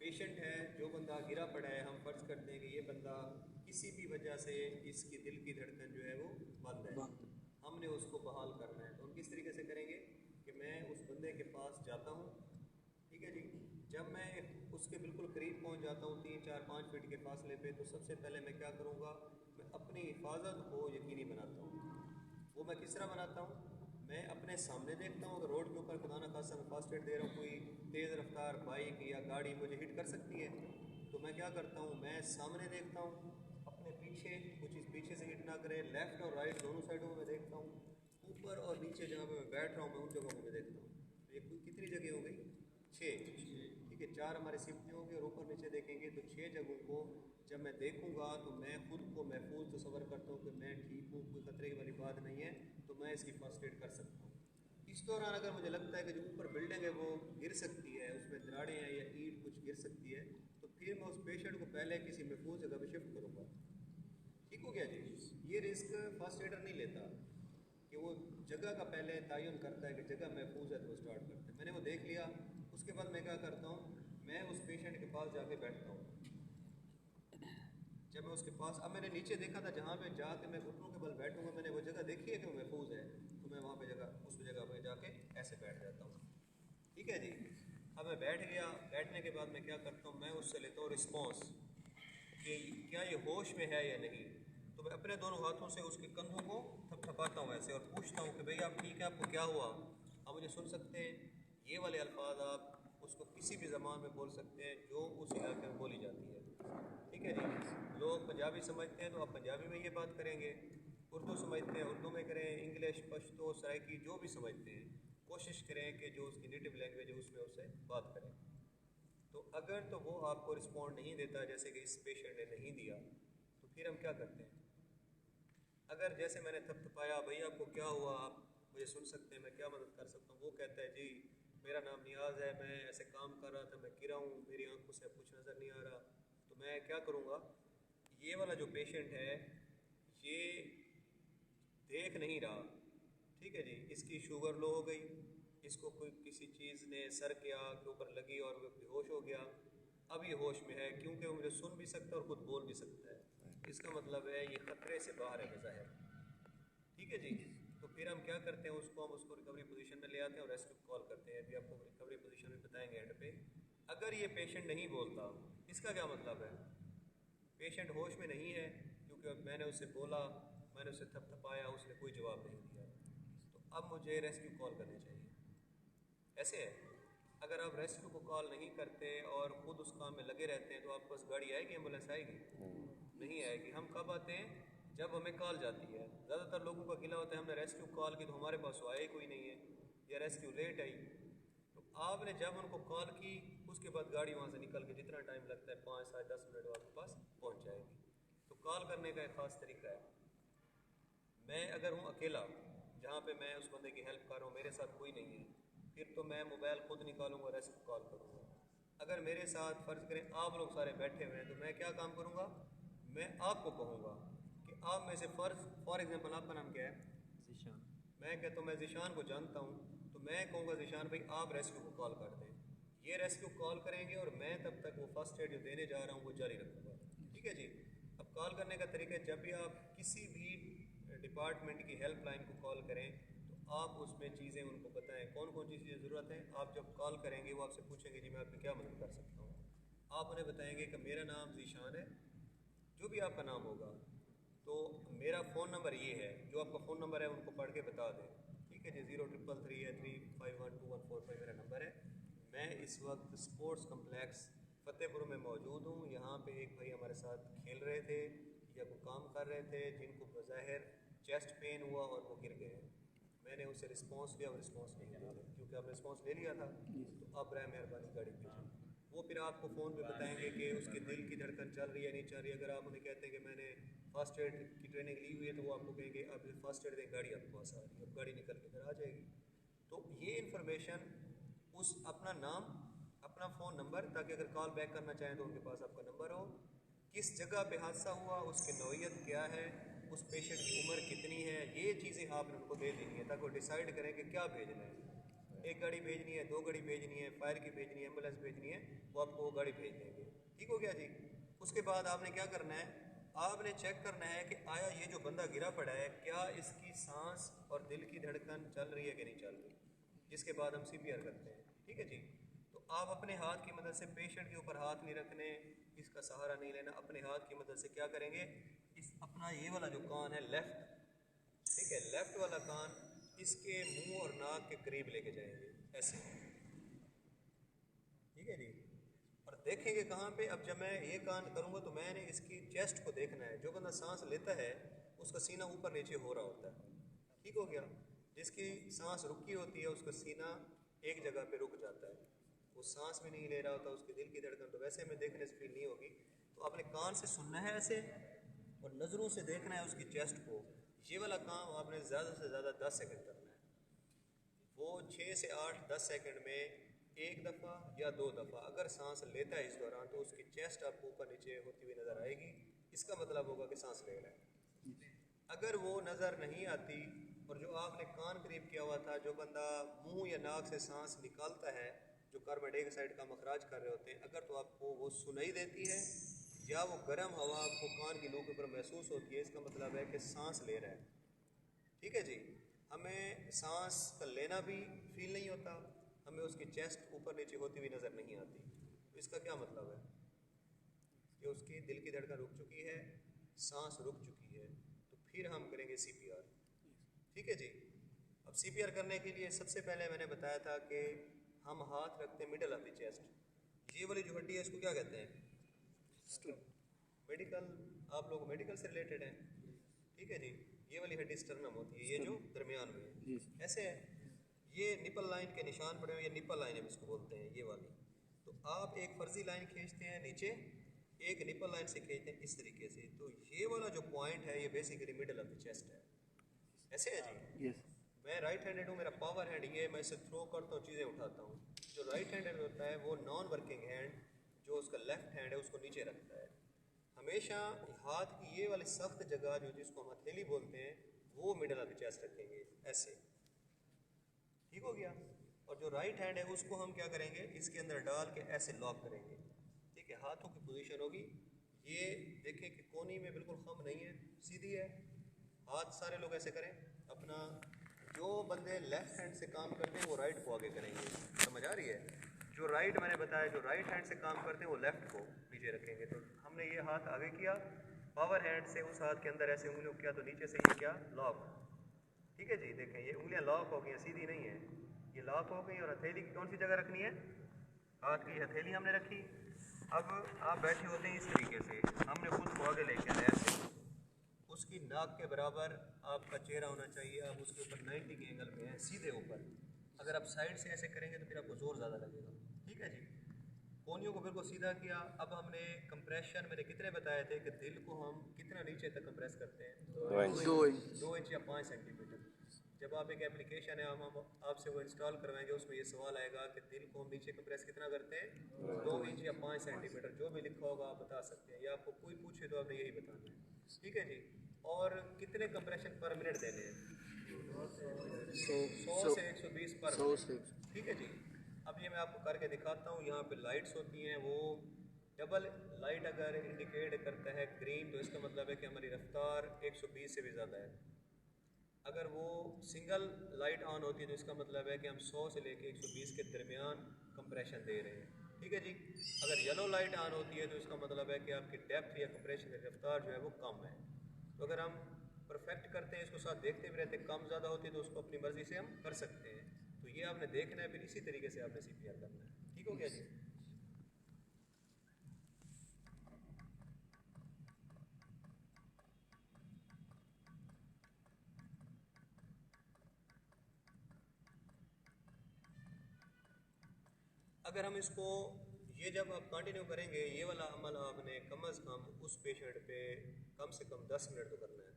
Patient है, जो बंदा गिरा पड़ा है, हम फर्ज करते हैं कि ये बंदा किसी भी वजह से इसकी दिल की धड़कन जो है वो बंद है, हमने उसको बहाल करना है। तो हम किस तरीके से करेंगे कि मैं उस बंदे के पास जाता हूँ, ठीक है जी। जब मैं उसके बिल्कुल करीब पहुँच जाता हूँ 3 4 5 फीट के फासले पे, तो सबसे पहले मैं क्या करूँगा, मैं अपनी हिफाजत को यकीनी बनाता हूँ। वो मैं किस तरह बनाता हूँ, मैं अपने सामने देखता हूँ, अगर रोड के ऊपर खुदा न खासा मैं फास्ट एड दे रहा हूँ, कोई तेज़ रफ्तार बाइक या गाड़ी मुझे हिट कर सकती है, तो मैं क्या करता हूँ, मैं सामने देखता हूँ, अपने पीछे कुछ चीज़ पीछे से हिट ना करे, लेफ़्ट और राइट दोनों साइडों में मैं देखता हूँ, ऊपर और नीचे जहाँ पे मैं बैठ रहा हूँ मैं उन जगहों को मैं देखता हूँ। तो ये कितनी जगह हो गई, 6, ठीक है। 4 हमारे सिमटे होंगे और ऊपर नीचे देखेंगे, तो 6 जगहों को जब मैं देखूंगा तो मैं खुद को महफूज तसव्वुर करता हूँ कि मैं ठीक हूँ, कोई खतरे वाली बात नहीं है, तो मैं इसकी फर्स्ट एड कर सकता हूँ। इस दौरान अगर मुझे लगता है कि जो ऊपर बिल्डिंग है वो गिर सकती है, उसमें दरारें हैं या ईंट कुछ गिर सकती है, तो फिर मैं उस पेशेंट को पहले किसी महफूज जगह पर शिफ्ट करूँगा। ठीक हो गया जी। ये रिस्क फर्स्ट एडर नहीं लेता कि वो जगह का पहले तयन करता है कि जगह महफूज है तो वो स्टार्ट करते हैं। मैंने वो देख लिया, उसके बाद मैं क्या करता हूँ, मैं उस पेशेंट के पास जाके बैठता हूँ। जब मैं उसके पास, अब मैंने नीचे देखा था जहाँ पे जाके मैं घुटनों के बल बैठूंगा, मैंने वो जगह देखी है कि वो महफूज है, तो मैं वहाँ पे जगह उस जगह पे जाके ऐसे बैठ जाता हूँ। ठीक है जी। अब मैं बैठ गया, बैठने के बाद मैं क्या करता हूँ, मैं उससे लेता हूँ रिस्पॉन्स कि क्या ये होश में है या नहीं। तो मैं अपने दोनों हाथों से उसके कंधों को थपथपाता हूँ ऐसे और पूछता हूँ कि भाई आप ठीक है, आपको क्या हुआ, आप मुझे सुन सकते हैं। ये वाले अल्फाज आप उसको किसी भी ज़बान में बोल सकते हैं जो उस इलाके में बोली जाती है। ठीक है जी। लोग पंजाबी समझते हैं तो आप पंजाबी में ये बात करेंगे, उर्दू समझते हैं उर्दू में करें, इंग्लिश पश्तो सराइकी जो भी समझते हैं, कोशिश करें कि जो उसकी नेटिव लैंग्वेज है उसमें उससे बात करें। तो अगर तो वो आपको रिस्पॉन्ड नहीं देता, जैसे कि इस पेशेंट ने नहीं दिया, तो फिर हम क्या करते हैं। अगर जैसे मैंने थपथपाया, भाई आपको क्या हुआ, आप मुझे सुन सकते हैं, मैं क्या मदद कर सकता हूँ, वो कहता है जी मेरा नाम नियाज़ है, मैं ऐसे काम कर रहा था, मैं गिरा हूँ, मेरी आंखों से अब कुछ नज़र नहीं आ रहा, तो मैं क्या करूँगा, ये वाला जो पेशेंट है ये देख नहीं रहा, ठीक है जी, इसकी शुगर लो हो गई, इसको कोई किसी चीज़ ने सर के आग के ऊपर लगी और वो बेहोश हो गया, अब ये होश में है क्योंकि वो मुझे सुन भी सकता है और खुद बोल भी सकता है, इसका मतलब है ये खतरे से बाहर है बज़ाहिर। ठीक है जी। तो फिर हम क्या करते हैं, हम उसको रिकवरी पोजीशन में ले आते हैं और रेस्क्यू कॉल करते हैं। अभी आपको रिकवरी पोजीशन में बताएंगे एंड पे। अगर ये पेशेंट नहीं बोलता, इसका क्या मतलब है, पेशेंट होश में नहीं है, क्योंकि मैंने उससे बोला, मैंने उससे थपथपाया, उसने कोई जवाब नहीं दिया, तो अब मुझे रेस्क्यू कॉल करनी चाहिए। ऐसे है। अगर आप रेस्क्यू को कॉल नहीं करते और ख़ुद उस काम में लगे रहते हैं तो आपके पास गाड़ी आएगी, एम्बुलेंस आएगी, नहीं आएगी। हम कब आते हैं, जब हमें कॉल जाती है। ज़्यादातर लोगों का गिला होता है हमने रेस्क्यू कॉल की तो हमारे पास तो आया ही कोई नहीं है, या रेस्क्यू लेट आई। तो आपने जब उनको कॉल की, उसके बाद गाड़ी वहाँ से निकल के जितना टाइम लगता है 5 से 10 मिनट आपके पास पहुँच जाएगी। तो कॉल करने का एक ख़ास तरीका है। मैं अगर हूँ अकेला, जहाँ पे मैं उस बंदे की हेल्प कर रहा हूँ, मेरे साथ कोई नहीं है, फिर तो मैं मोबाइल खुद निकालूंगा, रेस्क्यू कॉल करूँगा। अगर मेरे साथ फ़र्ज़ करें आप लोग सारे बैठे हुए हैं, तो मैं क्या काम करूँगा, मैं आपको कहूँगा कि आप में से फॉर एग्ज़ाम्पल आपका नाम क्या है, ज़ीशान। मैं कहता हूँ मैं ज़ीशान को जानता हूँ, तो मैं कहूँगा ज़ीशान भाई आप रेस्क्यू को कॉल कर दें। ये रेस्क्यू कॉल करेंगे और मैं तब तक वो फर्स्ट एड जो देने जा रहा हूँ वो जारी रखूँगा। ठीक है जी। अब कॉल करने का तरीका है, जब भी आप किसी भी डिपार्टमेंट की हेल्पलाइन को कॉल करें तो आप उसमें चीज़ें उनको बताएं कौन कौन सी चीज़ें ज़रूरत है। आप जब कॉल करेंगे वो आपसे पूछेंगे जी मैं आपकी क्या मदद कर सकता हूँ, आप उन्हें बताएंगे कि मेरा नाम ज़ीशान है, जो भी आपका नाम होगा, तो मेरा फ़ोन नंबर ये है, जो आपका फ़ोन नंबर है उनको पढ़ के बता दें। ठीक है जी। 0333 है 3512145 मेरा नंबर है। मैं इस वक्त स्पोर्ट्स कम्प्लेक्स फ़तेहपुर में मौजूद हूँ। यहाँ पे एक भाई हमारे साथ खेल रहे थे या कोई काम कर रहे थे, जिनको बज़ाहिर चेस्ट पेन हुआ और वो गिर गए। मैंने उससे रिस्पांस लिया, वो रिस्पांस नहीं दे रहे, क्योंकि आपने रिस्पांस ले लिया था, तो अब रहे मेहरबानी गाड़ी भेजें। वो फिर आपको फ़ोन पे बताएंगे कि उसके दिल की धड़कन चल रही है नहीं चल रही है। अगर आप उन्हें कहते हैं कि मैंने फ़र्स्ट एड की ट्रेनिंग ली हुई है, तो वो आपको कहेंगे अब फ़र्स्ट एड दें, गाड़ी आपके पास आ रही है, अब गाड़ी निकल के घर आ जाएगी। तो ये इन्फॉर्मेशन, उस अपना नाम, अपना फ़ोन नंबर, ताकि अगर कॉल बैक करना चाहें तो उनके पास आपका नंबर हो, किस जगह पे हादसा हुआ, उसकी नौइयत क्या है, उस पेशेंट की उम्र कितनी है, ये चीज़ें आपने उनको दे देनी है ताकि वो डिसाइड करें कि क्या भेजना है। एक गाड़ी भेजनी है, 2 गाड़ी भेजनी है, फायर की भेजनी है, एम्बुलेंस भेजनी है, वो आपको वो गाड़ी भेज देंगे। ठीक हो गया जी। उसके बाद आपने क्या करना है, आपने चेक करना है कि आया ये जो बंदा गिरा पड़ा है क्या इसकी सांस और दिल की धड़कन चल रही है कि नहीं चल रही, जिसके बाद हम CPR करते हैं। ठीक है जी। तो आप अपने हाथ की मदद से, पेशेंट के ऊपर हाथ नहीं रखने, इसका सहारा नहीं लेना, अपने हाथ की मदद से क्या करेंगे, इस अपना ये वाला जो कान है लेफ्ट, ठीक है, लेफ्ट वाला कान इसके मुंह और नाक के करीब लेके जाएंगे ऐसे। ठीक है जी। और देखेंगे कहाँ पे, अब जब मैं ये कान करूँगा तो मैंने इसकी चेस्ट को देखना है। जो बंदा सांस लेता है उसका सीना ऊपर नीचे हो रहा होता है। ठीक हो गया। जिसकी सांस रुकी होती है उसका सीना एक जगह पे रुक जाता है, वो सांस भी नहीं ले रहा होता, उसके दिल की धड़कन तो वैसे में देखने से फील नहीं होगी। तो आपने कान से सुनना है ऐसे और नज़रों से देखना है उसकी चेस्ट को। ये वाला काम आपने ज़्यादा से ज़्यादा 10 सेकंड करना है। वो 6 से 8 10 सेकंड में एक दफ़ा या 2 दफ़ा अगर सांस लेता है इस दौरान तो उसकी चेस्ट आपको ऊपर नीचे होती हुई नज़र आएगी, इसका मतलब होगा कि सांस ले रहा है। अगर वो नज़र नहीं आती और जो आपने कान करीब किया हुआ था, जो बंदा मुंह या नाक से सांस निकालता है, जो कार्बन डाइऑक्साइड का मखराज कर रहे होते हैं, अगर तो आपको वो सुनाई देती है या वो गर्म हवा आपको कान की लू के ऊपर महसूस होती है, इसका मतलब है कि सांस ले रहा है। ठीक है जी। हमें सांस का लेना भी फील नहीं होता, हमें उसकी चेस्ट ऊपर नीचे होती हुई नज़र नहीं आती। तो इसका क्या मतलब है कि उसकी दिल की धड़कन रुक चुकी है, सांस रुक चुकी है। तो फिर हम करेंगे CPR। ठीक है जी। अब CPR करने के लिए सबसे पहले मैंने बताया था कि हम हाथ रखते हैं मिडल ऑफ द चेस्ट। ये वाली जो हड्डी है इसको क्या कहते हैं, मेडिकल, आप लोग मेडिकल से रिलेटेड हैं। ठीक है जी। ये वाली हड्डी स्टर्नम होती है, ये जो दरमियान में है ऐसे है। ये निपल लाइन के निशान पड़े हुए, ये निपल लाइन हम इसको बोलते हैं, ये वाली। तो आप एक फर्जी लाइन खींचते हैं नीचे, एक निपल लाइन से खींचते हैं इस तरीके से। तो ये वाला जो पॉइंट है ये basically middle of the chest है। ऐसे है जी। मैं राइट हैंडेड हूँ, मेरा पावर हैंड ये, मैं इसे थ्रो करता हूँ, चीज़ें उठाता हूँ। जो राइट हैंडेड होता है वो नॉन वर्किंग हैंड, जो उसका लेफ्ट हैंड है उसको नीचे रखता है। हमेशा हाथ की ये वाली सख्त जगह जो जिसको हम हथेली बोलते हैं वो मिडल ऑफ द चेस्ट रखेंगे ऐसे। ठीक हो गया। और जो राइट हैंड है उसको हम क्या करेंगे, इसके अंदर डाल के ऐसे लॉक करेंगे। ठीक है। हाथों की पोजीशन होगी ये, देखें कि कोनी में बिल्कुल खम नहीं है, सीधी है। हाथ सारे लोग ऐसे करें अपना। जो बंदे लेफ्ट हैंड से काम करते हैं वो राइट को आगे करेंगे, समझ आ रही है। जो राइट मैंने बताया, जो राइट हैंड से काम करते हैं वो लेफ्ट को नीचे रखेंगे। तो हमने ये हाथ आगे किया, पावर हैंड से उस हाथ के अंदर ऐसे उंगलियों किया, तो नीचे से ये क्या, लॉक। ठीक है जी। देखें ये उंगलियां लॉक हो गई, सीधी नहीं है, ये लॉक हो गई। और हथेली की कौन सी जगह रखनी है, हाथ की हथेली हमने रखी। अब आप बैठे होते हैं इस तरीके से, हमने खुद को आगे लेके आए ऐसे, उसकी नाक के बराबर आपका चेहरा होना चाहिए। आप उसके ऊपर 90 के एंगल पे हैं, सीधे ऊपर। अगर आप साइड से ऐसे करेंगे तो फिर आपको जोर ज़्यादा लगेगा। ठीक है जी। कोनियों को बिल्कुल सीधा किया। अब हमने कंप्रेशन मैंने कितने बताए थे कि दिल को हम कितना नीचे तक कंप्रेस करते हैं, 2 इंच या 5 सेंटीमीटर। जब आप एक एप्लीकेशन है, हम आपसे वो इंस्टॉल करवाएंगे, उसमें ये सवाल आएगा कि दिल को हम नीचे कंप्रेस कितना करते हैं, 2 इंच या 5 सेंटीमीटर। जो भी लिखा होगा आप बता सकते हैं, या आपको कोई पूछे तो आपने यही बताना है। ठीक है जी। और कितने कंप्रेशन पर मिनट देने हैं, 100 से 120 पर मिनट। ठीक है जी। अब ये मैं आपको करके दिखाता हूँ। यहाँ पे लाइट्स होती हैं, वो डबल लाइट अगर इंडिकेट करता है ग्रीन तो इसका मतलब है कि हमारी रफ्तार 120 से भी ज़्यादा है। अगर वो सिंगल लाइट ऑन होती है तो इसका मतलब है कि हम 100 से लेके 120 के दरमियान कंप्रेशन दे रहे हैं। ठीक है जी। अगर येलो लाइट ऑन होती है तो इसका मतलब है कि आपकी डेप्थ या कंप्रेशन की रफ्तार जो है वो कम है। तो अगर हम परफेक्ट करते हैं, इसको साथ देखते भी रहते हैं, कम ज़्यादा होती है तो उसको अपनी मर्ज़ी से हम कर सकते हैं। तो ये आपने देखना है, फिर इसी तरीके से आपने CPR करना है। ठीक हो गया जी। अगर हम इसको ये जब आप कंटिन्यू करेंगे, ये वाला अमल आपने कम अज़ कम उस पेशेंट पे कम से कम 10 मिनट तो करना है।